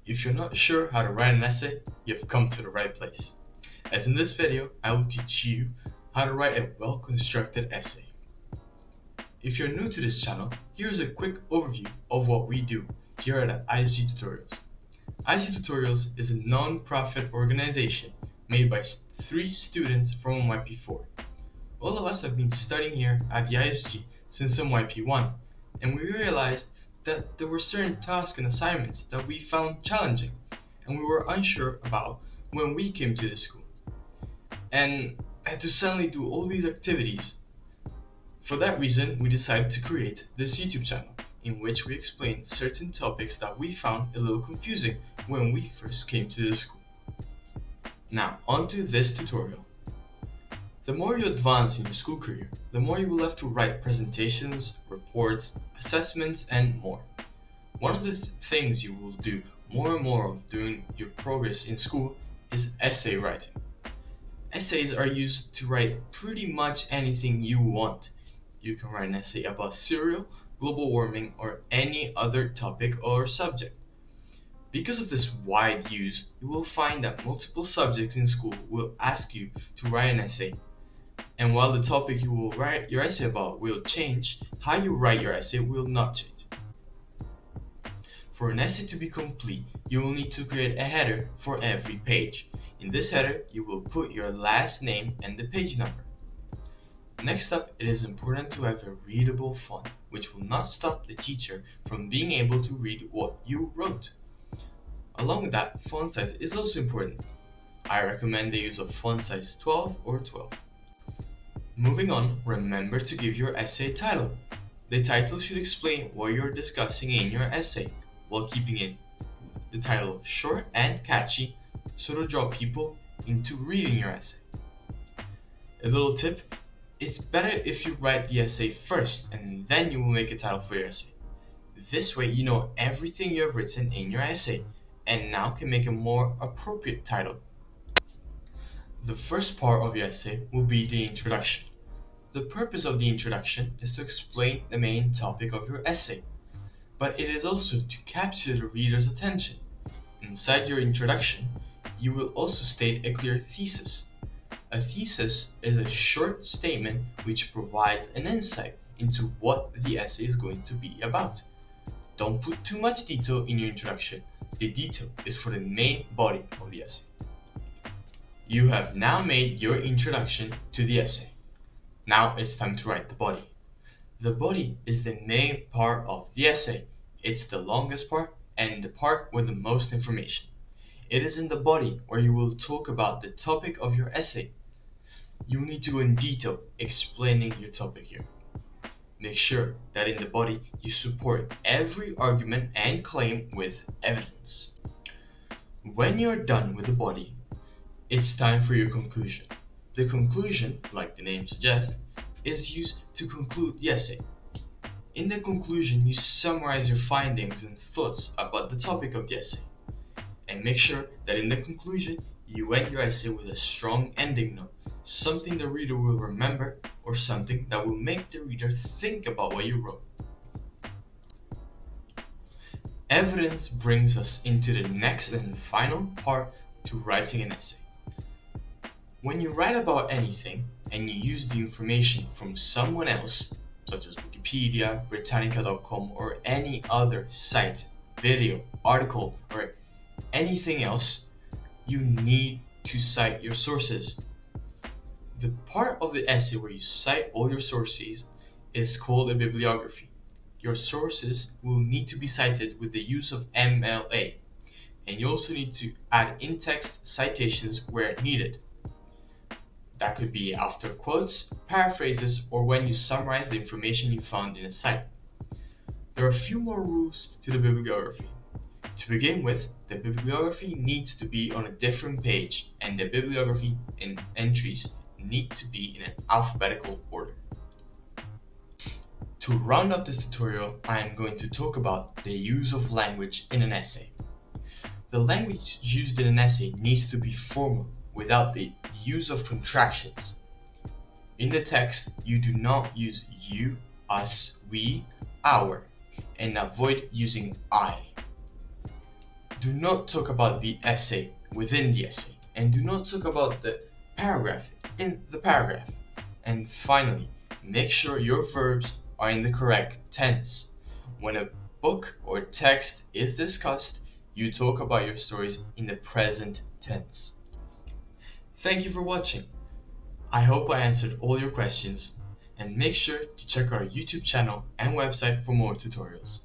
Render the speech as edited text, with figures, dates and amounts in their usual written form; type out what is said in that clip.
If you're not sure how to write an essay, you've come to the right place. As in this video, I will teach you how to write a well-constructed essay. If you're new to this channel, here's a quick overview of what we do here at ISG Tutorials. ISG Tutorials is a non-profit organization made by 3 students from YP4. All of us have been studying here at the ISG since MYP1, and we realized that there were certain tasks and assignments that we found challenging and we were unsure about when we came to the school, and had to suddenly do all these activities. For that reason, we decided to create this YouTube channel in which we explain certain topics that we found a little confusing when we first came to the school. Now, onto this tutorial. The more you advance in your school career, the more you will have to write presentations, reports, assessments, and more. One of the things you will do more and more of during your progress in school is essay writing. Essays are used to write pretty much anything you want. You can write an essay about cereal, global warming, or any other topic or subject. Because of this wide use, you will find that multiple subjects in school will ask you to write an essay. And while the topic you will write your essay about will change, how you write your essay will not change. For an essay to be complete, you will need to create a header for every page. In this header, you will put your last name and the page number. Next up, it is important to have a readable font, which will not stop the teacher from being able to read what you wrote. Along with that, font size is also important. I recommend the use of font size 12 or 12. Moving on, remember to give your essay a title. The title should explain what you're discussing in your essay, while keeping the title short and catchy so to draw people into reading your essay. A little tip, it's better if you write the essay first and then you will make a title for your essay. This way you know everything you have written in your essay and now can make a more appropriate title. The first part of your essay will be the introduction. The purpose of the introduction is to explain the main topic of your essay, but it is also to capture the reader's attention. Inside your introduction, you will also state a clear thesis. A thesis is a short statement which provides an insight into what the essay is going to be about. Don't put too much detail in your introduction. The detail is for the main body of the essay. You have now made your introduction to the essay. Now it's time to write the body. The body is the main part of the essay. It's the longest part and the part with the most information. It is in the body where you will talk about the topic of your essay. You need to go in detail explaining your topic here. Make sure that in the body you support every argument and claim with evidence. When you're done with the body, it's time for your conclusion. The conclusion, like the name suggests, is used to conclude the essay. In the conclusion, you summarize your findings and thoughts about the topic of the essay. And make sure that in the conclusion, you end your essay with a strong ending note, something the reader will remember or something that will make the reader think about what you wrote. Evidence brings us into the next and final part to writing an essay. When you write about anything and you use the information from someone else, such as Wikipedia, Britannica.com, or any other site, video, article, or anything else, you need to cite your sources. The part of the essay where you cite all your sources is called a bibliography. Your sources will need to be cited with the use of MLA, and you also need to add in-text citations where needed. That could be after quotes, paraphrases, or when you summarize the information you found in a site. There are a few more rules to the bibliography. To begin with, the bibliography needs to be on a different page, and the bibliography and entries need to be in an alphabetical order. To round up this tutorial, I am going to talk about the use of language in an essay. The language used in an essay needs to be formal, without the use of contractions. In the text, you do not use you, us, we, our, and avoid using I. Do not talk about the essay within the essay, and do not talk about the paragraph in the paragraph. And finally, make sure your verbs are in the correct tense. When a book or text is discussed, you talk about your stories in the present tense. Thank you for watching. I hope I answered all your questions, and make sure to check our YouTube channel and website for more tutorials.